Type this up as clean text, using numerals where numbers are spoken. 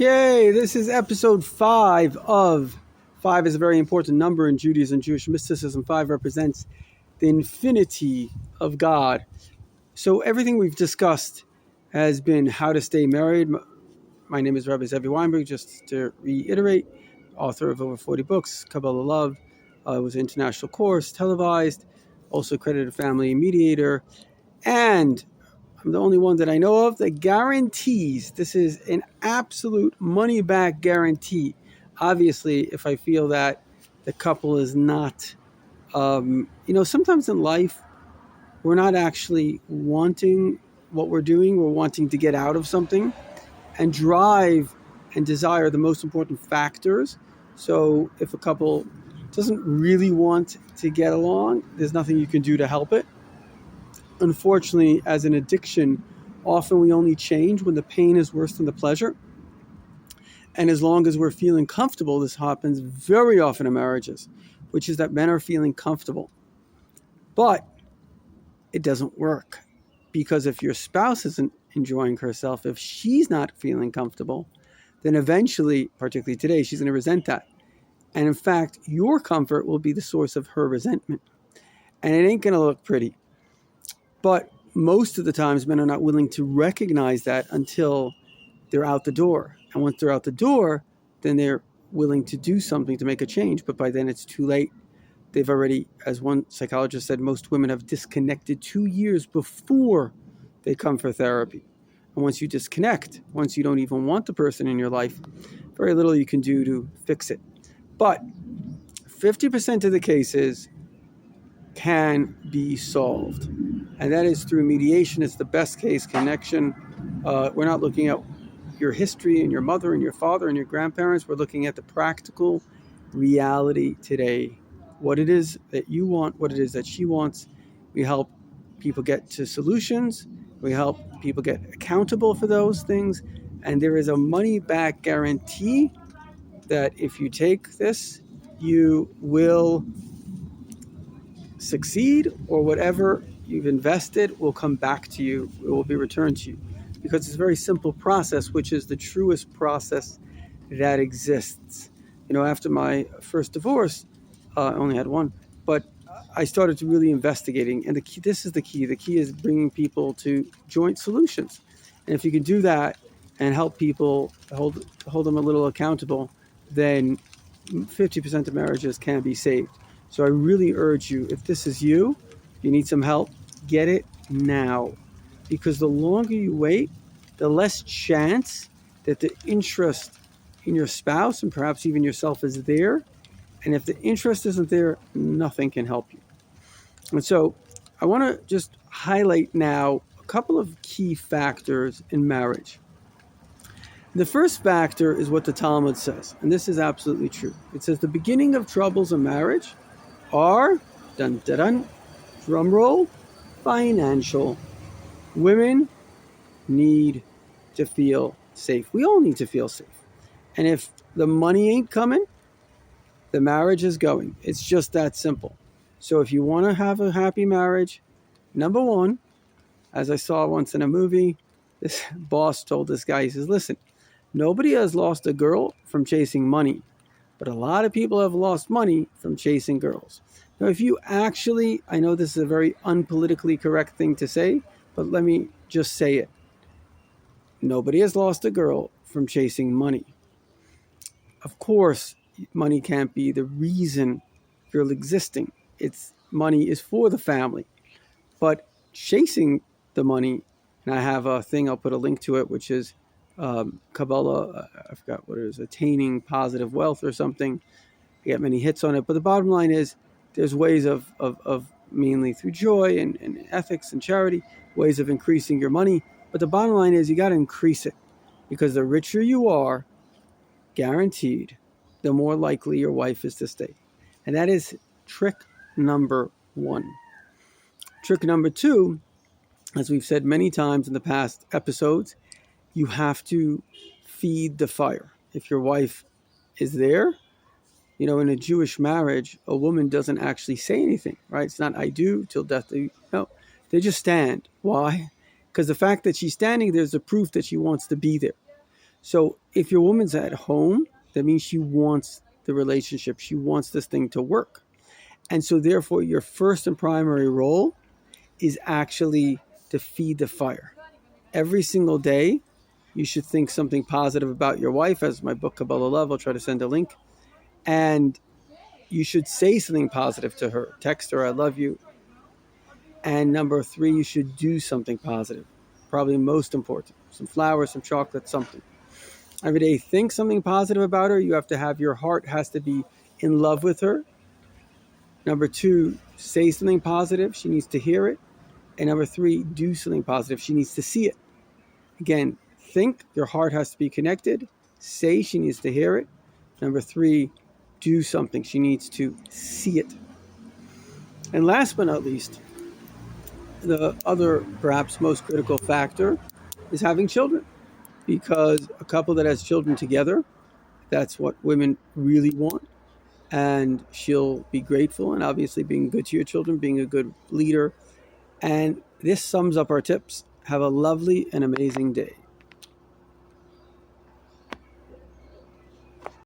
Okay, this is episode 5 of 5 is a very important number in Judaism, Jewish mysticism. 5 represents the infinity of God. So everything we've discussed has been how to stay married. My name is Rabbi Zevi Weinberg, just to reiterate, author of over 40 books, Kabbalah Love. It was an international course, televised, also accredited family mediator, and I'm the only one that I know of that guarantees, this is an absolute money back guarantee. Obviously, if I feel that the couple is not, sometimes in life, we're not actually wanting what we're doing. We're wanting to get out of something, and drive and desire are the most important factors. So if a couple doesn't really want to get along, there's nothing you can do to help it. Unfortunately, as an addiction, often we only change when the pain is worse than the pleasure. And as long as we're feeling comfortable, this happens very often in marriages, which is that men are feeling comfortable. But it doesn't work, because if your spouse isn't enjoying herself, if she's not feeling comfortable, then eventually, particularly today, she's going to resent that. And in fact, your comfort will be the source of her resentment. And it ain't going to look pretty. But most of the times, men are not willing to recognize that until they're out the door. And once they're out the door, then they're willing to do something to make a change. But by then, it's too late. They've already, as one psychologist said, most women have disconnected 2 years before they come for therapy. And once you disconnect, once you don't even want the person in your life, very little you can do to fix it. But 50% of the cases can be solved. And that is through mediation. It's the best case connection. We're not looking at your history and your mother and your father and your grandparents. We're looking at the practical reality today. What it is that you want, what it is that she wants. We help people get to solutions. We help people get accountable for those things. And there is a money back guarantee that if you take this, you will succeed, or whatever you've invested will come back to you. It will be returned to you, because it's a very simple process, which is the truest process that exists. After my first divorce, I only had one, but I started to really investigating. And this is the key. The key is bringing people to joint solutions. And if you can do that and help people, hold them a little accountable, then 50% of marriages can be saved. So I really urge you, if this is you need some help, get it now. Because the longer you wait, the less chance that the interest in your spouse and perhaps even yourself is there. And if the interest isn't there, nothing can help you. And so I want to just highlight now a couple of key factors in marriage. The first factor is what the Talmud says, and this is absolutely true. It says the beginning of troubles in marriage are, dun dun dun, drum roll, financial. Women need to feel safe. We all need to feel safe. And if the money ain't coming, the marriage is going. It's just that simple. So if you want to have a happy marriage, number one, as I saw once in a movie, this boss told this guy, he says, listen, nobody has lost a girl from chasing money, but a lot of people have lost money from chasing girls. Now, if you actually, I know this is a very unpolitically correct thing to say, but let me just say it. Nobody has lost a girl from chasing money. Of course, money can't be the reason you're existing. Money is for the family. But chasing the money, and I have a thing, I'll put a link to it, which is Kabbalah, I forgot what it is, attaining positive wealth or something. I get many hits on it. But the bottom line is there's ways of mainly through joy and ethics and charity, ways of increasing your money. But the bottom line is you got to increase it, because the richer you are, guaranteed, the more likely your wife is to stay. And that is trick number 1. Trick number 2, as we've said many times in the past episodes, you have to feed the fire. If your wife is there, in a Jewish marriage, a woman doesn't actually say anything, right? It's not I do till death do you. No, they just stand. Why? Because the fact that she's standing there is the proof that she wants to be there. So if your woman's at home, that means she wants the relationship. She wants this thing to work. And so therefore your first and primary role is actually to feed the fire. Every single day, you should think something positive about your wife, as my book Kabbalah Love, I'll try to send a link. And you should say something positive to her. Text her, I love you. And number 3, you should do something positive. Probably most important. Some flowers, some chocolate, something. Every day, think something positive about her. You have to have, your heart has to be in love with her. Number 2, say something positive. She needs to hear it. And number 3, do something positive. She needs to see it. Again, think, your heart has to be connected. Say, she needs to hear it. Number 3, do something. She needs to see it. And last but not least, the other perhaps most critical factor is having children. Because a couple that has children together, that's what women really want. And she'll be grateful, and obviously being good to your children, being a good leader. And this sums up our tips. Have a lovely and amazing day.